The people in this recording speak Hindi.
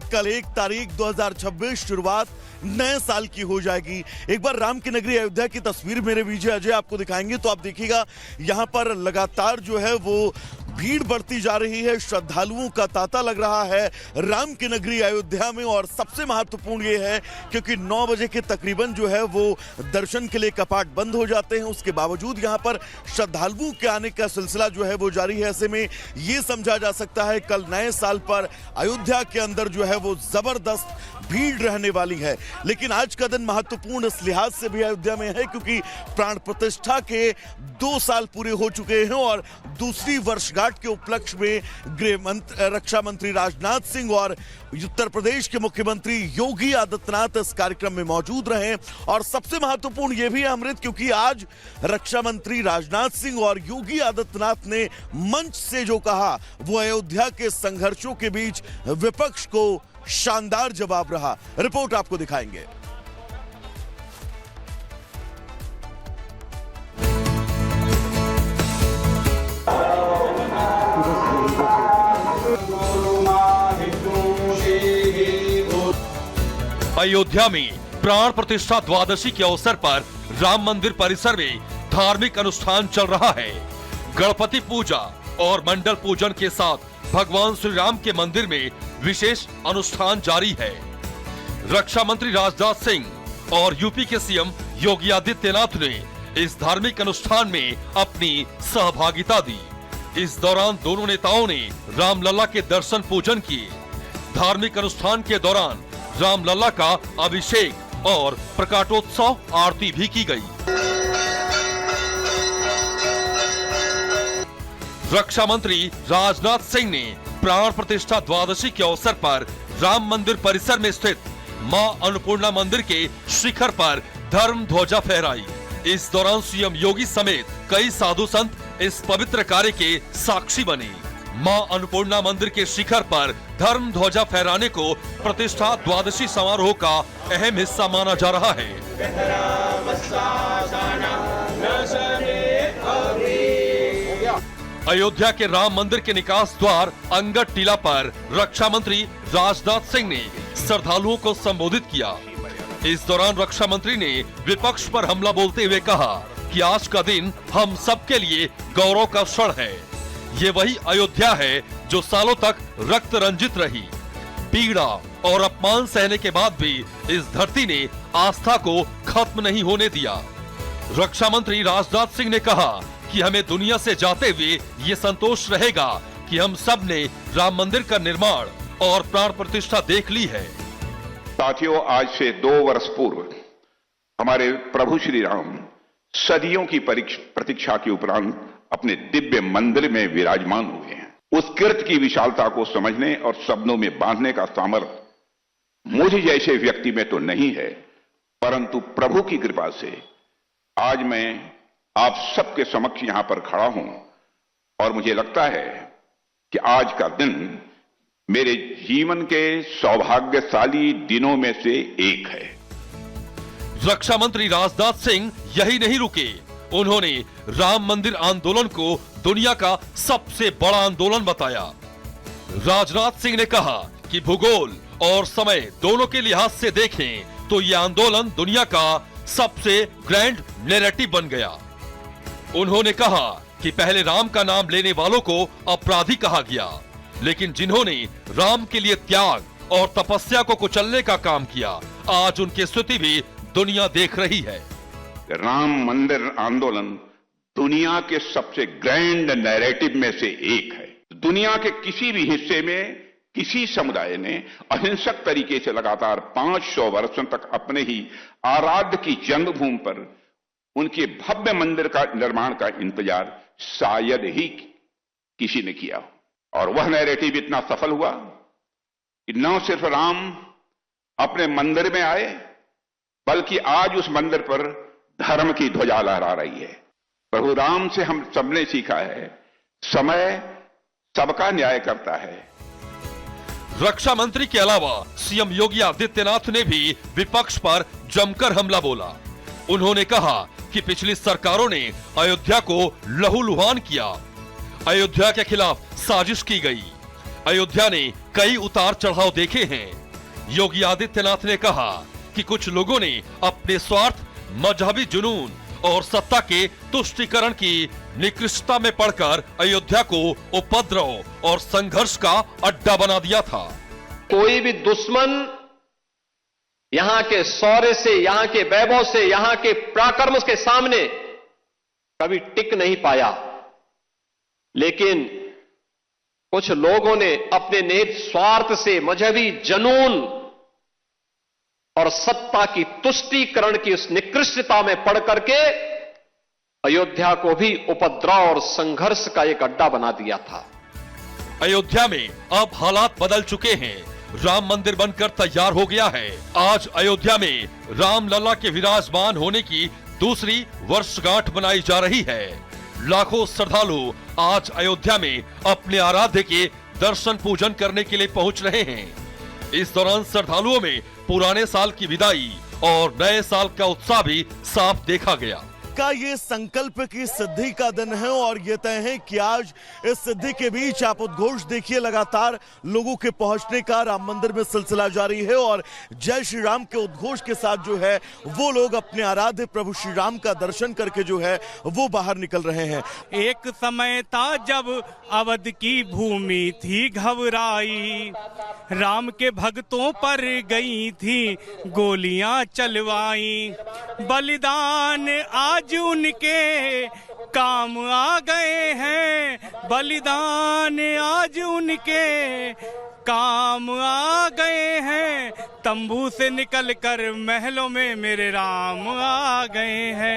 कल 1 तारीख 2026 शुरुआत नए साल की हो जाएगी। एक बार राम की नगरी अयोध्या की तस्वीर मेरे विजय अजय आपको दिखाएंगे तो आप देखिएगा यहां पर लगातार जो है वो भीड़ बढ़ती जा रही है, श्रद्धालुओं का तांता लग रहा है राम की नगरी अयोध्या में। और सबसे महत्वपूर्ण ये है क्योंकि 9 बजे के तकरीबन जो है वो दर्शन के लिए कपाट बंद हो जाते हैं, उसके बावजूद यहाँ पर श्रद्धालुओं के आने का सिलसिला जो है वो जारी है। ऐसे में ये समझा जा सकता है कल नए साल पर अयोध्या के अंदर जो है वो जबरदस्त भीड़ रहने वाली है। लेकिन आज का दिन महत्वपूर्ण इस लिहाज से भी अयोध्या में है क्योंकि प्राण प्रतिष्ठा के 2 साल पूरे हो चुके हैं और दूसरी वर्षगांठ के उपलक्ष्य में रक्षा मंत्री राजनाथ सिंह और उत्तर प्रदेश के मुख्यमंत्री योगी आदित्यनाथ इस कार्यक्रम में मौजूद रहे। और सबसे महत्वपूर्ण यह भी है अमृत क्योंकि आज रक्षा मंत्री राजनाथ सिंह और योगी आदित्यनाथ ने मंच से जो कहा वो अयोध्या के संघर्षों के बीच विपक्ष को शानदार जवाब रहा। रिपोर्ट आपको दिखाएंगे। अयोध्या में प्राण प्रतिष्ठा द्वादशी के अवसर पर राम मंदिर परिसर में धार्मिक अनुष्ठान चल रहा है। गणपति पूजा और मंडल पूजन के साथ भगवान श्री राम के मंदिर में विशेष अनुष्ठान जारी है। रक्षा मंत्री राजनाथ सिंह और यूपी के सीएम योगी आदित्यनाथ ने इस धार्मिक अनुष्ठान में अपनी सहभागिता दी। इस दौरान दोनों नेताओं ने रामलला के दर्शन पूजन किए। धार्मिक अनुष्ठान के दौरान रामलला का अभिषेक और प्रकाटोत्सव आरती भी की गई। रक्षा मंत्री राजनाथ सिंह ने प्राण प्रतिष्ठा द्वादशी के अवसर पर राम मंदिर परिसर में स्थित मां अन्नपूर्णा मंदिर के शिखर पर धर्म ध्वजा फहराई। इस दौरान सीएम योगी समेत कई साधु संत इस पवित्र कार्य के साक्षी बने। मां अन्नपूर्णा मंदिर के शिखर पर धर्म ध्वजा फहराने को प्रतिष्ठा द्वादशी समारोह का अहम हिस्सा माना जा रहा है। अयोध्या के राम मंदिर के निकास द्वार अंगद टीला पर रक्षा मंत्री राजनाथ सिंह ने श्रद्धालुओं को संबोधित किया। इस दौरान रक्षा मंत्री ने विपक्ष पर हमला बोलते हुए कहा कि आज का दिन हम सबके लिए गौरव का क्षण है। ये वही अयोध्या है जो सालों तक रक्त रंजित रही। पीड़ा और अपमान सहने के बाद भी इस धरती ने आस्था को खत्म नहीं होने दिया। रक्षा मंत्री राजनाथ सिंह ने कहा कि हमें दुनिया से जाते हुए ये संतोष रहेगा कि हम सब ने राम मंदिर का निर्माण और प्राण प्रतिष्ठा देख ली है। साथियों, आज से 2 वर्ष पूर्व हमारे प्रभु श्री राम सदियों की प्रतीक्षा के उपरांत अपने दिव्य मंदिर में विराजमान हुए हैं। उस कीर्ति की विशालता को समझने और शब्दों में बांधने का सामर्थ्य मुझे जैसे व्यक्ति में तो नहीं है, परंतु प्रभु की कृपा से आज मैं आप सबके समक्ष यहां पर खड़ा हूं और मुझे लगता है कि आज का दिन मेरे जीवन के सौभाग्यशाली दिनों में से एक है। रक्षा मंत्री राजनाथ सिंह यही नहीं रुके, उन्होंने राम मंदिर आंदोलन को दुनिया का सबसे बड़ा आंदोलन बताया। राजनाथ सिंह ने कहा कि भूगोल और समय दोनों के लिहाज से देखें तो यह आंदोलन दुनिया का सबसे ग्रैंड नैरेटिव बन गया। उन्होंने कहा कि पहले राम का नाम लेने वालों को अपराधी कहा गया, लेकिन जिन्होंने राम के लिए त्याग और तपस्या को कुचलने का काम किया, आज उनकी स्थिति भी दुनिया देख रही है। राम मंदिर आंदोलन दुनिया के सबसे ग्रैंड नैरेटिव में से एक है। दुनिया के किसी भी हिस्से में किसी समुदाय ने अहिंसक तरीके से लगातार 500 वर्षों तक अपने ही आराध्य की जन्मभूमि पर उनके भव्य मंदिर का निर्माण का इंतजार शायद ही किसी ने किया। और वह नैरेटिव इतना सफल हुआ कि न सिर्फ राम अपने मंदिर में आए, बल्कि आज उस मंदिर पर धर्म की ध्वजा लहरा रही है। प्रभु राम से हम सबने सीखा है, समय सबका न्याय करता है। रक्षा मंत्री के अलावा सीएम योगी आदित्यनाथ ने भी विपक्ष पर जमकर हमला बोला। उन्होंने कहा कि पिछली सरकारों ने अयोध्या को लहूलुहान किया, अयोध्या के खिलाफ साजिश की गई, अयोध्या ने कई उतार चढ़ाव देखे हैं। योगी आदित्यनाथ ने कहा कि कुछ लोगों ने अपने स्वार्थ, मजहबी जुनून और सत्ता के तुष्टीकरण की निकृष्टता में पड़कर अयोध्या को उपद्रव और संघर्ष का अड्डा बना दिया था। कोई भी दुश्मन यहां के शौर्य से, यहां के वैभव से, यहां के पराक्रम के सामने कभी टिक नहीं पाया। लेकिन कुछ लोगों ने अपने निहित स्वार्थ से, मजहबी जुनून और सत्ता की तुष्टीकरण की उस निकृष्टता में पड़ करके अयोध्या को भी उपद्रव और संघर्ष का एक अड्डा बना दिया था। अयोध्या में अब हालात बदल चुके हैं। राम मंदिर बनकर तैयार हो गया है। आज अयोध्या में रामलला के विराजमान होने की दूसरी वर्षगांठ मनाई जा रही है। लाखों श्रद्धालु आज अयोध्या में अपने आराध्य के दर्शन पूजन करने के लिए पहुंच रहे हैं। इस दौरान श्रद्धालुओं में पुराने साल की विदाई और नए साल का उत्साह भी साफ देखा गया। का ये संकल्प की सिद्धि का दिन है और ये तय है कि आज इस सिद्धि के बीच आप उद्घोष देखिए, लगातार लोगों के पहुंचने का राम मंदिर में सिलसिला जारी है और जय श्री राम के उद्घोष के साथ जो है वो लोग अपने आराध्य प्रभु श्री राम का दर्शन करके जो है वो बाहर निकल रहे हैं। एक समय था जब अवध की भूमि थी घबराई, राम के भक्तों पर गई थी गोलियां चलवाई, बलिदान आज उनके काम आ गए हैं, बलिदान आज उनके काम आ गए हैं, तंबू से निकलकर महलों में मेरे राम आ गए हैं।